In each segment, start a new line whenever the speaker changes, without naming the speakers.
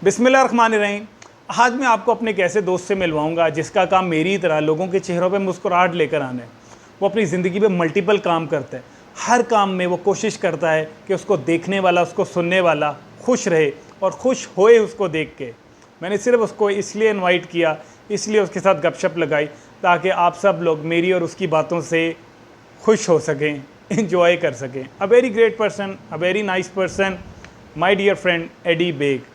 बिस्मिल्लाहिर्रहमानिर्रहीम। आज मैं आपको अपने एक ऐसे दोस्त से मिलवाऊंगा जिसका काम मेरी तरह लोगों के चेहरों पे मुस्कुराहट लेकर आना है। वो अपनी ज़िंदगी में मल्टीपल काम करता है। हर काम में वो कोशिश करता है कि उसको देखने वाला, उसको सुनने वाला खुश रहे और खुश होए उसको देख के। मैंने सिर्फ उसको इसलिए इनवाइट किया, इसलिए उसके साथ गपशप लगाई ताकि आप सब लोग मेरी और उसकी बातों से खुश हो सकें, इंजॉय कर सकें। A very great person, a very nice person, my dear friend Adi Baig.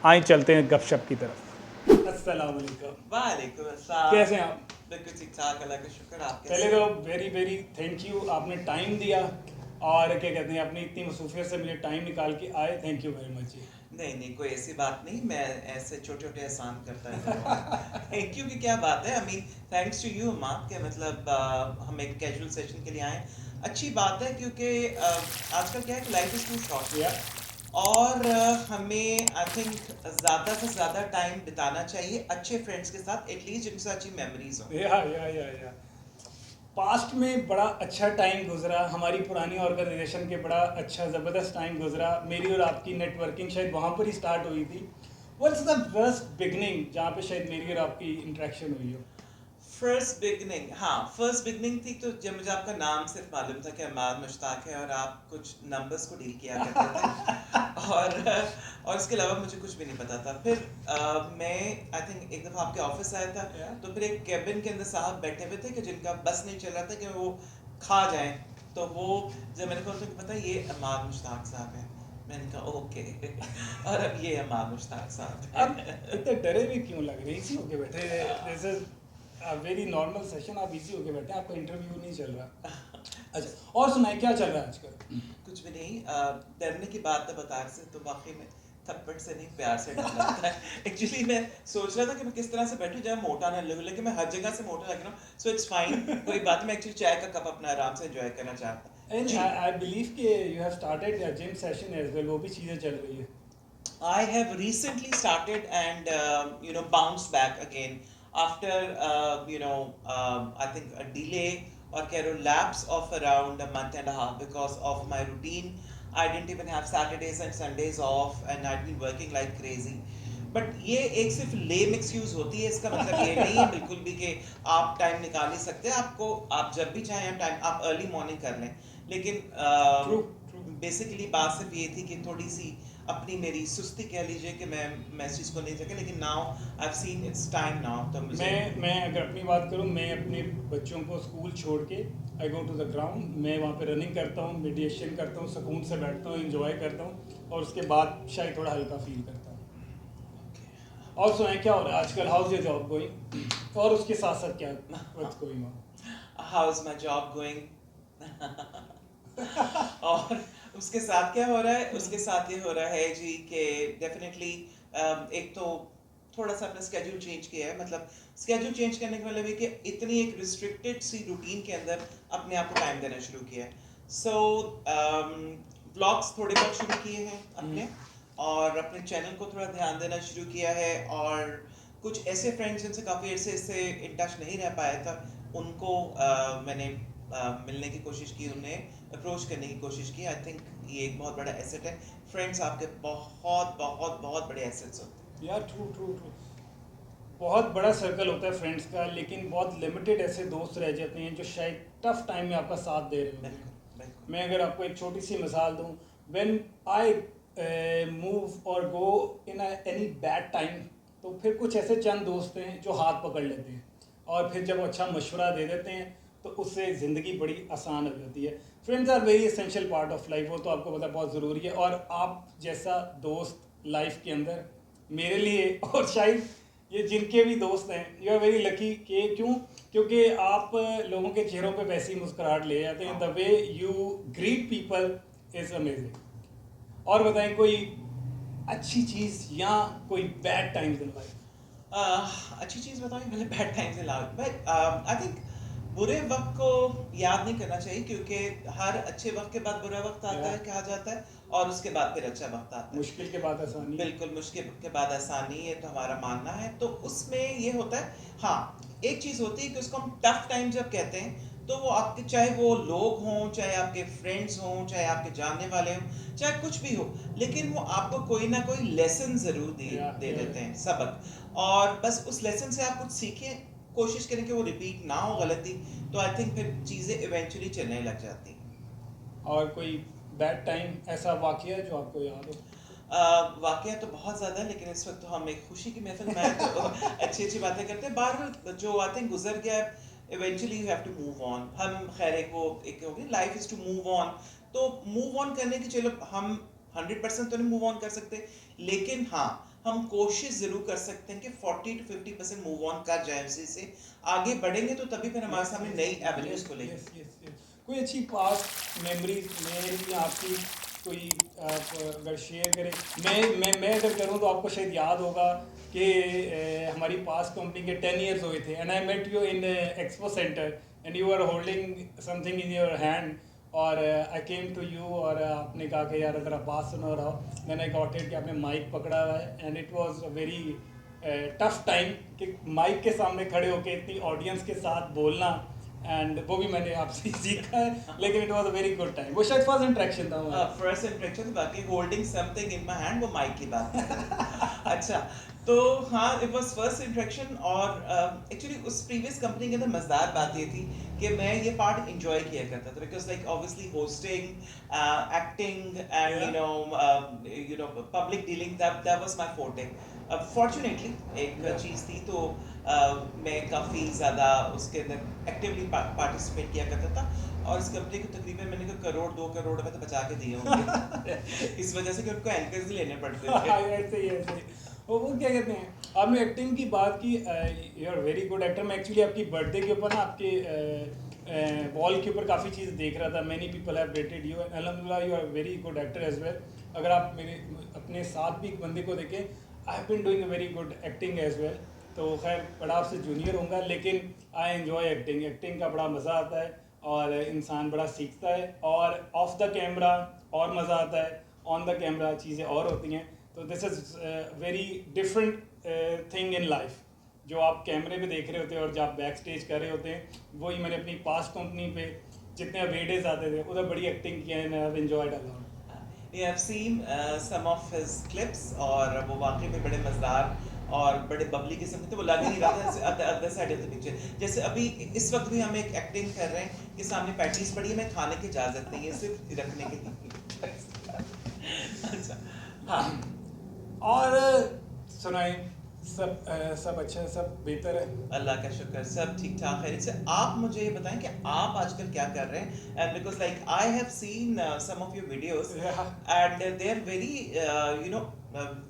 आए चलते हैं गपशप की तरफ। अस्सलाम वालेकुम।
वालेकुम अस्सलाम।
कैसे हैं आप?
बिल्कुल ठीक ठाक, अल्लाह का शुक्र। आप
पहले
कैसे
तो
हैं?
वेरी वेरी थैंक यू, आपने टाइम दिया और क्या कहते हैं अपनी इतनी मसरूफियत से मुझे टाइम निकाल के आए। Thank you very much.
नहीं नहीं, कोई ऐसी बात नहीं, मैं ऐसे छोटे छोटे एहसान करता रहता हूँ। थैंक यू की क्या बात है, I mean thanks to you अम्मा के मतलब हम एक कैजुअल सेशन के लिए आए। अच्छी बात है क्योंकि आजकल क्या है कि लाइफ इज टू शॉर्ट
या
और हमें आई थिंक ज़्यादा से ज़्यादा टाइम बिताना चाहिए अच्छे फ्रेंड्स के साथ, एटलीस्ट जिनके साथ अच्छी मेमोरीज हो।
या पास्ट में बड़ा अच्छा टाइम गुजरा, हमारी पुरानी ऑर्गेनाइजेशन के बड़ा अच्छा ज़बरदस्त टाइम गुजरा। मेरी और आपकी नेटवर्किंग शायद वहाँ पर ही स्टार्ट हुई थी। व्हाट्स द फर्स्ट बिगनिंग जहाँ पे शायद मेरी और आपकी इंटरेक्शन हुई हो?
फर्स्ट बिगनिंग, हाँ फर्स्ट बिगनिंग थी तो जब मुझे आपका नाम सिर्फ मालूम था कि अम्माद मुश्ताक है और आप कुछ नंबर्स को डील किया करते थे और उसके अलावा मुझे कुछ भी नहीं पता था। फिर मैं आई थिंक एक दफ़ा आपके ऑफिस आया था तो फिर एक कैबिन के अंदर साहब बैठे हुए थे कि जिनका बस नहीं चल रहा था कि वो खा जाएं, तो वो जब मैंने कहा कि पता ये अम्माद मुश्ताक साहब है, मैंने कहा ओके और अब ये अम्माद मुश्ताक साहब
अब
है।
इतने डरे भी क्यों लग रहे? इजी होके बैठे। This is a very normal session, आप इजी होके बैठे, आपका इंटरव्यू नहीं चल रहा। अच्छा, और सुनाए क्या चल रहा है आजकल?
कुछ भी नहीं, डरने की बात है बता से तो वाकई में थप्पड़ से नहीं प्यार से डर लगता है। एक्चुअली मैं सोच रहा था कि मैं किस तरह से बैठूं जब मोटा ना लगूं, लेकिन मैं हर जगह से मोटा लग रहा हूं, सो इट्स फाइन, कोई बात नहीं। मैं एक्चुअली चाय का कप अपना आराम से एंजॉय करना चाहता
एंड
जी।
आई बिलीव कि you have started a gym session as well, वो भी चीज़ें चल रही है।
I have recently started and bounced back again after I think a delay or Kero lapse of around a month and a half because of my routine. I didn't even have Saturdays and Sundays off and I'd been working like crazy. But ये एक सिर्फ lame excuse होती है, इसका मतलब ये नहीं है बिल्कुल भी कि आप टाइम निकाल ही सकते हैं। आपको आप जब भी चाहें टाइम आप अर्ली मॉर्निंग कर लें, लेकिन
ट्रू ट्रू।
बेसिकली बात सिर्फ ये थी कि थोड़ी सी अपनी मेरी सुस्ती कह लीजिए कि मैं इस चीज़ को नहीं सके, लेकिन now I have scene it's time now. तो मुझे
मैं अगर अपनी बात करूं, मैं अपने बच्चों को स्कूल छोड़ के आई गो टू द ग्राउंड, मैं वहाँ पे रनिंग करता हूँ, मेडिटेशन करता हूँ, सुकून से बैठता हूँ, इंजॉय करता हूँ और उसके बाद शायद थोड़ा हल्का फील करता हूँ। और सुनाए क्या हो रहा है आजकल? House your job going? और उसके साथ साथ क्या what's going on?
How is my job going और उसके साथ क्या हो रहा है? उसके साथ ये हो रहा है जी कि डेफिनेटली एक तो थोड़ा सा अपना स्केड्यूल चेंज किया है। मतलब स्केड्यूल चेंज करने का मतलब है कि इतनी एक रिस्ट्रिक्टेड सी रूटीन के अंदर अपने आप को टाइम देना शुरू किया है। सो व्लॉग्स थोड़े बहुत शुरू किए हैं अपने, और अपने चैनल को थोड़ा ध्यान देना शुरू किया है, और कुछ ऐसे फ्रेंड्स जिनसे काफ़ी अरसे से इन टच नहीं रह पाया था उनको मैंने मिलने की कोशिश की, उन्हें अप्रोच करने की कोशिश की। आई थिंक ये एक बहुत बड़ा एसेट है। फ्रेंड्स आपके बहुत बहुत बहुत बड़े एसेट्स होते हैं।
या ट्रू ट्रू ट्रू। बहुत बड़ा सर्कल होता है फ्रेंड्स का, लेकिन बहुत लिमिटेड ऐसे दोस्त रह जाते हैं जो शायद टफ टाइम में आपका साथ दे रहे होते हैं।
बिल्कुल बिल्कुल।
मैं अगर आपको एक छोटी सी मिसाल दूं, व्हेन आई मूव और गो इन एनी बैड टाइम, तो फिर कुछ ऐसे चंद दोस्त हैं जो हाथ पकड़ लेते हैं और फिर जब अच्छा मशवरा दे देते हैं तो उससे ज़िंदगी बड़ी आसान हो जाती है। Friends are very essential part of life, वो तो आपको पता बहुत ज़रूरी है। और आप जैसा दोस्त लाइफ के अंदर मेरे लिए और शायद ये जिनके भी दोस्त हैं, यू आर वेरी लकी। कि क्यों? क्योंकि आप लोगों के चेहरों पे वैसी मुस्कुराहट ले जाते हैं। The way you greet people is amazing. और बताएं कोई अच्छी चीज़ या कोई बैड टाइम्स इन लाइफ?
अच्छी चीज़ बताऊँ पहले bad times allowed, but I think बुरे वक्त को याद नहीं करना चाहिए क्योंकि हर अच्छे वक्त के बाद बुरा वक्त आता है कहा जाता है, और उसके बाद फिर अच्छा वक्त आता है।
मुश्किल के बाद आसानी।
बिल्कुल, मुश्किल के बाद आसानी, ये तो हमारा मानना है। तो उसमें ये होता है, हाँ एक चीज़ होती है कि उसको हम टफ टाइम जब कहते हैं तो वो आपके, चाहे वो लोग हों, चाहे आपके फ्रेंड्स हों, चाहे आपके जानने वाले हों, चाहे कुछ भी हो, लेकिन वो आपको कोई ना कोई लेसन ज़रूर दे
या
दे देते हैं, सबक। और बस उस लेसन से आप कुछ सीखें, कोशिश करें कि वो रिपीट ना हो गलती, तो आई थिंक फिर चीज़ें इवेंचुअली चलने लग जाती हैं।
और कोई बैड टाइम ऐसा वाकया जो आपको याद हो?
वाकया तो बहुत ज़्यादा है, लेकिन इस वक्त तो हम एक खुशी की महफिल में हैं, तो अच्छी अच्छी बातें करते हैं। बहरहाल जो आई थिंक गुजर गया, eventually you have to move on. हम खैर एक होगी, life is to move on. तो मूव ऑन करने की, चलो हम 100% तो नहीं मूव ऑन कर सकते, लेकिन हाँ, हम कोशिश ज़रूर कर सकते हैं कि 40 to 50% मूव ऑन कर जाए उसी से। आगे बढ़ेंगे तो तभी फिर हमारे सामने नई एवेन्यूज खुलेंगी।
कोई अच्छी पास्ट मेमोरीज मेरी आपकी, कोई आप अगर शेयर करें? मैं अगर करूं तो आपको शायद याद होगा कि हमारी पास्ट कंपनी के 10 इयर्स हुए थे, and I met you in expo centre and you are holding something in your hand, और आई केम टू यू और आपने कहा कि यार अगर आप बात सुनो रहो, मैंने गॉट इट कि आपने माइक पकड़ा हुआ है, and it was a very tough time कि माइक के सामने खड़े होकर इतनी ऑडियंस के साथ बोलना, एंड वो भी मैंने आपसे सीखा है, लेकिन it was a very good time. वो शायद फर्स्ट इंटरेक्शन था हमारा।
फर्स्ट इंट्रोडक्शन, बाकी holding something in my hand वो माइक की बात है। अच्छा, तो हाँ, इट वाज फर्स्ट इंट्रोडक्शन। और एक्चुअली उस प्रीवियस कंपनी के अंदर मजेदार बात ये थी कि मैं ये पार्ट एंजॉय किया करता था, because like obviously hosting, acting and you know public dealing, that was my forte. Fortunately एक चीज़ थी, तो मैं काफ़ी ज़्यादा उसके अंदर एक्टिवली पार्टिसिपेट किया करता था, और इस कंपनी को तकरीबन मैंने को करोड़ 2 करोड़ रुपए तो बचा के दिए होंगे इस वजह से कि उनको एंकर्स भी लेने पड़ते थे।
ऐसे ही ऐसे ही। वो क्या कहते हैं, आपने एक्टिंग की बात की, you are very good actor. मैं एक्चुअली आपकी बर्थडे के ऊपर ना आपके वॉल के ऊपर काफ़ी चीज़ देख रहा था। Many people have rated you, अल्हम्दुलिल्लाह you are very good actor as well. अगर आप मेरे अपने साथ भी एक बंदे को देखें, I have been doing a very good acting as well. तो खैर बड़ा आपसे जूनियर होऊंगा, लेकिन आई एंजॉय एक्टिंग। एक्टिंग का बड़ा मज़ा आता है और इंसान बड़ा सीखता है, और ऑफ द कैमरा और मज़ा आता है, ऑन द कैमरा चीज़ें और होती हैं। तो this is very different thing in life, जो आप कैमरे पे देख रहे होते हैं और जब आप बैक स्टेज कर रहे होते हैं, वही मैंने अपनी पास्ट कंपनी पे जितने अवे डेज आते थे उधर बड़ी एक्टिंग किया है, and I have enjoyed a lot.
You have seen some of his clips, और वो वाकई में बड़े मजेदार और बड़े बबली किस्म के थे। वो लग ही नहीं रहा था other side of the picture. जैसे अभी इस वक्त भी हम एक एक्टिंग कर रहे हैं कि सामने पैटीज पड़ी है, मैं खाने की इजाजत नहीं है, सिर्फ रखने के लिए। अच्छा, हाँ।
और सुनाए, सब अच्छा है, सब बेहतर है?
अल्लाह का शुक्र, सब ठीक ठाक है। इससे आप मुझे ये बताएं कि आप आजकल क्या कर रहे हैं, and because like I have seen some of your videos, and they are very you know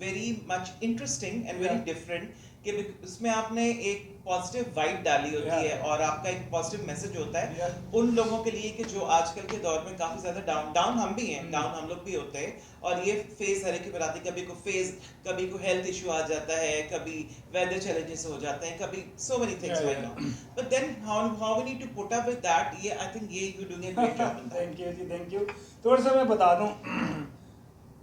very much interesting and very different, कि उसमें आपने एक पॉजिटिव वाइब डाली होती है, और आपका एक पॉजिटिव मैसेज होता है उन लोगों के लिए कि जो आजकल के दौर में काफी ज्यादा डाउन हम भी हैं, डाउन हम लोग भी होते हैं, और ये फेज हर एक की बनाती, कभी को हेल्थ इशू आ जाता है, कभी वेदर चैलेंजेस हो जाते हैं, कभी so many things going on, but then how we need to put up with that, ये आई थिंक ये you doing a great job in that.
Thank you ji, thank you. थोड़ा सा मैं बता दूं,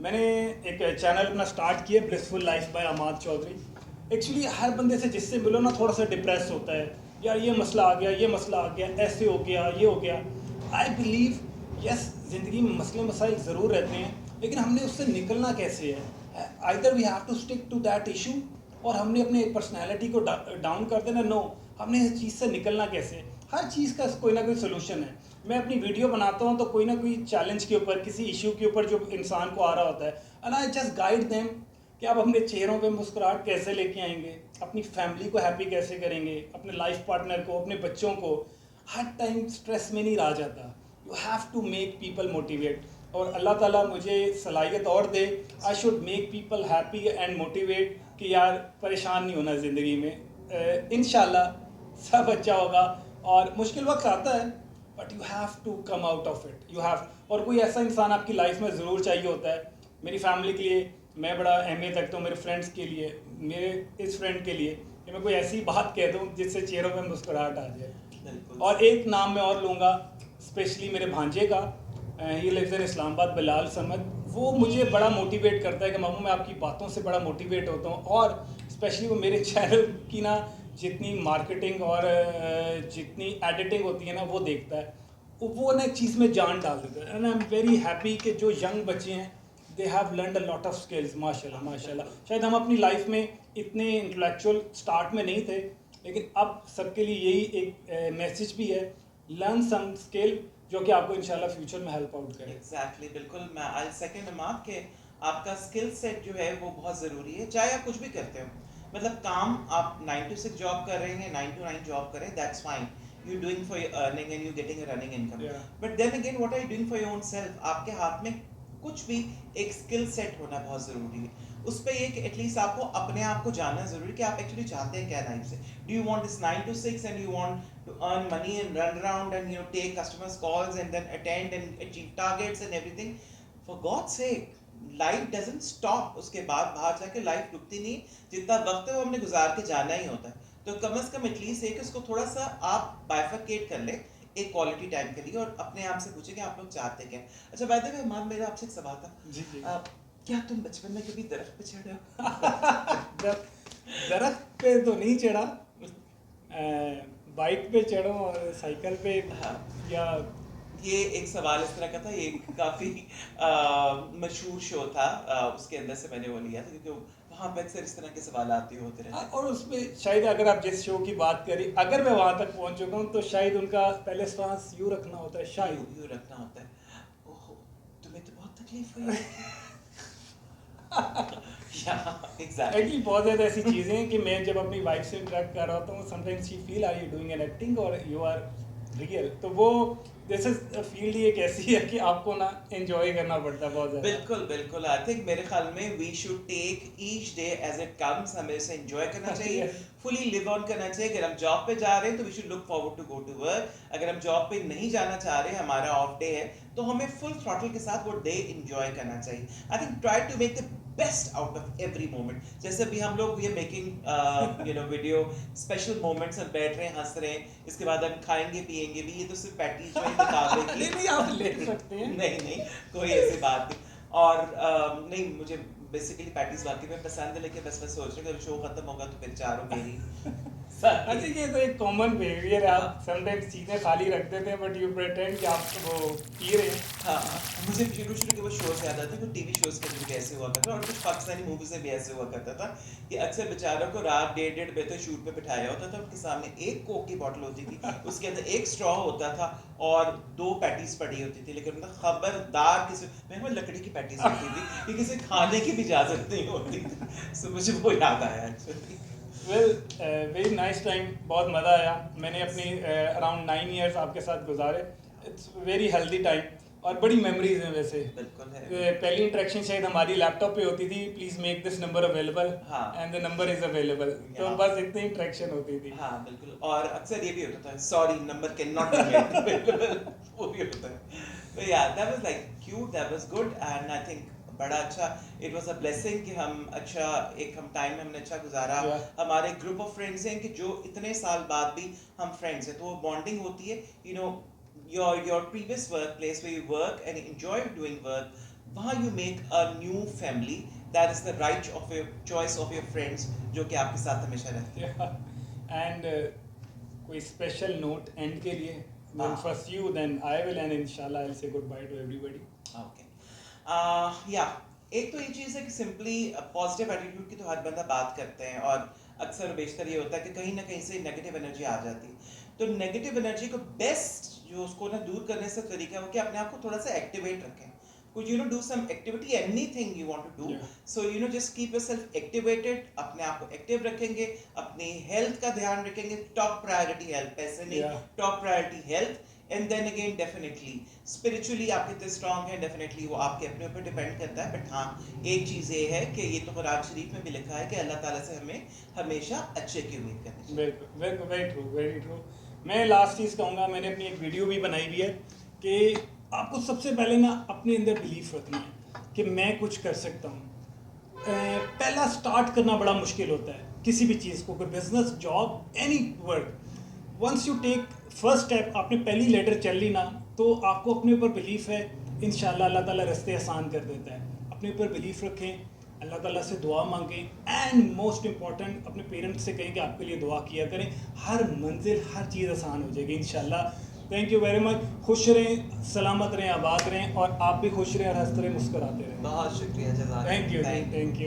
मैंने एक चैनल अपना स्टार्ट किया, blissful life by Amad Chaudhry. Actually हर बंदे से जिससे मिलो ना थोड़ा सा डिप्रेस होता है, यार ये मसला आ गया, ये मसला आ गया, ऐसे हो गया, ये हो गया। आई बिलीव यस, ज़िंदगी में मसले मसाइल ज़रूर रहते हैं, लेकिन हमने उससे निकलना कैसे है? Either we have to stick to that issue, और हमने अपने पर्सनैलिटी को डाउन कर देना। नो, हमने इस चीज़ से निकलना कैसे? हर चीज़ का कोई ना कोई सोल्यूशन है। मैं अपनी वीडियो बनाता हूँ तो कोई ना कोई चैलेंज के ऊपर, किसी इशू के ऊपर जो इंसान को आ रहा होता है, and I just guide them कि आप अपने चेहरों पे मुस्कुराहट कैसे लेके आएंगे, अपनी फैमिली को हैप्पी कैसे करेंगे, अपने लाइफ पार्टनर को, अपने बच्चों को। हर टाइम स्ट्रेस में नहीं रहा जाता। You have to make people motivate, और अल्लाह ताला मुझे सलाहियत और दे, I should make people happy and motivate, कि यार परेशान नहीं होना ज़िंदगी में। इंशाल्लाह सब अच्छा होगा, और मुश्किल वक्त आता है, but you have to come out of it, you have. और कोई ऐसा इंसान आपकी लाइफ में ज़रूर चाहिए होता है। मेरी फैमिली के लिए मैं बड़ा अहमियत रखता हूँ, मेरे फ्रेंड्स के लिए, मेरे इस फ्रेंड के लिए, कि मैं कोई ऐसी बात कह दूँ जिससे चेहरों में मुस्कुराहट आ जाए। और एक नाम मैं और लूँगा, स्पेशली मेरे भांजे का, he lives in Islamabad, Bilal Samad. वो मुझे बड़ा मोटिवेट करता है कि मामू मैं आपकी बातों से बड़ा मोटिवेट होता हूँ, और स्पेशली वो मेरे चैनल की ना जितनी मार्केटिंग और जितनी एडिटिंग होती है ना वो देखता है, वो ना एक चीज़ में जान डाल देता है। And I am very happy कि जो यंग बच्चे हैं they have learned a lot of skills, माशाल्लाह माशाल्लाह। शायद हम अपनी लाइफ में इतने इंटेलेक्चुअल स्टार्ट में नहीं थे, लेकिन अब सबके लिए यही एक मैसेज भी है, लर्न सम स्किल जो कि आपको इंशाल्लाह फ्यूचर में हेल्प आउट करे।
एग्जैक्टली बिल्कुल, मैं आई सेकंड अमाप के आपका स्किल सेट जो है वो बहुत ज़रूरी है, चाहे आप कुछ भी करते हो। मतलब काम आप 9 to 6 जॉब कर रहे हैं, 9 to 9 जॉब कर रहे हैं, that's fine, you doing for your earning and you getting a running income.
Yeah.
But then again what are you doing for your own self? आपके हाथ में कुछ भी एक स्किल सेट होना बहुत ज़रूरी है। उस पे ये कि एटलीस्ट आपको अपने आप को जानना ज़रूरी है कि आप एक्चुअली चाहते हैं क्या लाइफ से। Do you want this 9 to 6 and you want to earn money and run around and take customers calls and then attend and achieve targets and everything? For God's sake, life doesn't stop. उसके बाद बाहर जाके life रुकती नहीं, जितना वक्त है वो हमने गुजार के जाना ही होता है। तो कम से कम एटलीस्ट एक उसको थोड़ा सा आप बाइफरकेट कर ले एक क्वालिटी टाइम के लिए, और अपने आप से पूछे कि आप लोग चाहते क्या। अच्छा बाय द वे इमाम, मेरा आपसे एक सवाल था।
जी जी।
क्या तुम बचपन में कभी दरख्त पे चढ़े हो?
दरख्त पे तो नहीं चढ़ा, बाइक पे चढ़ो और साइकिल पे,
हाँ।
या
ये एक सवाल इस तरह का था, ये काफ़ी मशहूर शो था, उसके अंदर से मैंने वो लिया था क्योंकि वहाँ पे अक्सर इस तरह के सवाल आते होते रहते हैं।
और उसमें शायद अगर आप जिस शो की बात करें, अगर मैं वहाँ तक पहुँच चुका हूँ तो शायद उनका पहले स्टांस यूँ रखना होता है, शायद
यूँ रखना होता है। ओहो, तुम्हें तो बहुत तकलीफ हुई। एग्जैक्टली।
एक्चुअली बहुत ज़्यादा ऐसी चीज़ें हैं कि मैं जब अपनी वाइफ से इंटरेक्ट कर रहा होता हूँ, sometimes she feel are you doing an acting और यू आर रियल, तो वो दिस इज फील्ड ही एक ऐसी है कि आपको ना एंजॉय करना पड़ता है बहुत ज़्यादा।
बिल्कुल बिल्कुल, आई थिंक मेरे ख्याल में we should take each day as it comes, हमें इसे एंजॉय करना चाहिए, फुली लिव ऑन करना चाहिए। अगर हम जॉब पे जा रहे हैं तो we should look forward to go to work. अगर हम जॉब पे नहीं जाना चाह रहे, हमारा ऑफ डे है, तो हमें फुल थ्रॉटल के साथ वो डे एंजॉय करना चाहिए। I think try to make the best out of every moment. जैसे अभी हम लोग ये मेकिंग वीडियो स्पेशल मोमेंट्स में बैठ रहे हैं, हंस रहे हैं, इसके बाद हम खाएंगे पिएंगे भी, ये तो सिर्फ पैटीज में मुकाबले की
नहीं आप ले सकते हैं।
नहीं नहीं, कोई ऐसी बात नहीं। और नहीं, मुझे बेसिकली पैटीज वाकई में पसंद है, लेकिन बस मैं सोच रहा हूँ कि शो खत्म होगा तो फिर चारों मेरी।
अच्छा, ये तो एक कॉमन बिहेवियर है, आप समटाइम्स चीज़ें खाली रख देते हैं बट यू प्रिटेंड कि आप वो पी रहे हैं।
हाँ, मुझे शुरू के वो शोज याद आते हैं, कुछ टीवी शोज के भी ऐसे हुआ करता था, और कुछ पाकिस्तानी मूवीज में भी ऐसे हुआ करता था कि अक्सर बेचारों को रात 1:30 बजे शूट पे बिठाया होता था, उनके सामने एक कोक की बोतल होती थी, उसके अंदर एक स्ट्रॉ होता था और 2 पैटीज पड़ी होती थी, लेकिन उनका खबरदार किसी, मेरे को लकड़ी की पैटीज होती थी कि किसी खाने की भी इजाजत नहीं होती थी। सो मुझे वो याद आया actually.
Well very nice time, बहुत मज़ा आया। मैंने अपनी अराउंड 9 इयर्स आपके साथ गुजारे, इट्स वेरी हेल्दी टाइम और बड़ी मेमोरीज हैं वैसे।
बिल्कुल है।
पहली इंटरेक्शन शायद हमारी लैपटॉप पे होती थी, please make this number available
हाँ।
And the number is available, तो
हाँ।
बस इतनी इंटरेक्शन होती थी।
हाँ बिल्कुल, और अक्सर ये भी होता था, sorry number can not be made available, वो भी होता है। तो या that was like cute, that was good, and I think बड़ा अच्छा, इट वाज अ ब्लेसिंग कि हम अच्छा एक हम टाइम हमने अच्छा गुजारा।
Yeah.
हमारे ग्रुप ऑफ फ्रेंड्स हैं कि जो इतने साल बाद भी हम फ्रेंड्स हैं, तो वो बॉन्डिंग होती है, you know your previous workplace where you work and enjoy doing work, वहाँ you make a new family that is the right of your choice of your friends जो कि आपके साथ हमेशा रहते हैं।
एंड कोई स्पेशल नोट एंड के लिए?
हाँ।
First you then I will, and इंशाल्लाह I will say goodbye to everybody.
Okay, या एक तो ये चीज़ है कि सिंपली पॉजिटिव एटीट्यूड की तो हर बंदा बात करते हैं, और अक्सर बेशतर ये होता है कि कहीं ना कहीं से नेगेटिव एनर्जी आ जाती है। तो नेगेटिव एनर्जी को बेस्ट जो उसको ना दूर करने से तरीका है वो कि अपने आप को थोड़ा सा एक्टिवेट रखें, कुछ do some activity, anything you want to do, so just keep yourself activated. अपने आप को एक्टिव रखेंगे, अपनी हेल्थ का ध्यान रखेंगे, टॉप प्रायोरिटी हेल्थ, पैसे नहीं, top priority health. And then again definitely spiritually आप कितने स्ट्रांग हैं, डेफिनेटली वो आपके अपने ऊपर डिपेंड करता है। बट हाँ, एक चीज़ ये है कि ये तो कुरान शरीफ में भी लिखा है कि अल्लाह ताला से हमें हमेशा अच्छे की उम्मीद करनी चाहिए।
बिल्कुल, वेरी ट्रू, वेरी ट्रू। मैं लास्ट चीज़ कहूँगा, मैंने अपनी एक वीडियो भी बनाई हुई है कि आपको सबसे पहले ना अपने अंदर बिलीफ रखना है कि मैं कुछ कर सकता हूँ। पहला स्टार्ट करना बड़ा मुश्किल होता है किसी भी चीज़ को, कोई business, job, any work. Once you take first step, आपने पहली लेटर चल ली ना, तो आपको अपने ऊपर बिलीफ है, इंशाल्लाह अल्लाह ताला रास्ते आसान कर देता है। अपने ऊपर बिलीफ रखें, अल्लाह ताला से दुआ मांगें एंड मोस्ट इम्पॉर्टेंट अपने पेरेंट्स से कहें कि आपके लिए दुआ किया करें, हर मंजिल हर चीज़ आसान हो जाएगी इंशाल्लाह। Thank you very much. खुश रहें, सलामत रहें, आबाद रहें और आप भी खुश रहें और हंसते रहें, मुस्कुराते रहें।
बहुत शुक्रिया, जज़ाक
thank you
Thank you.
Thank you.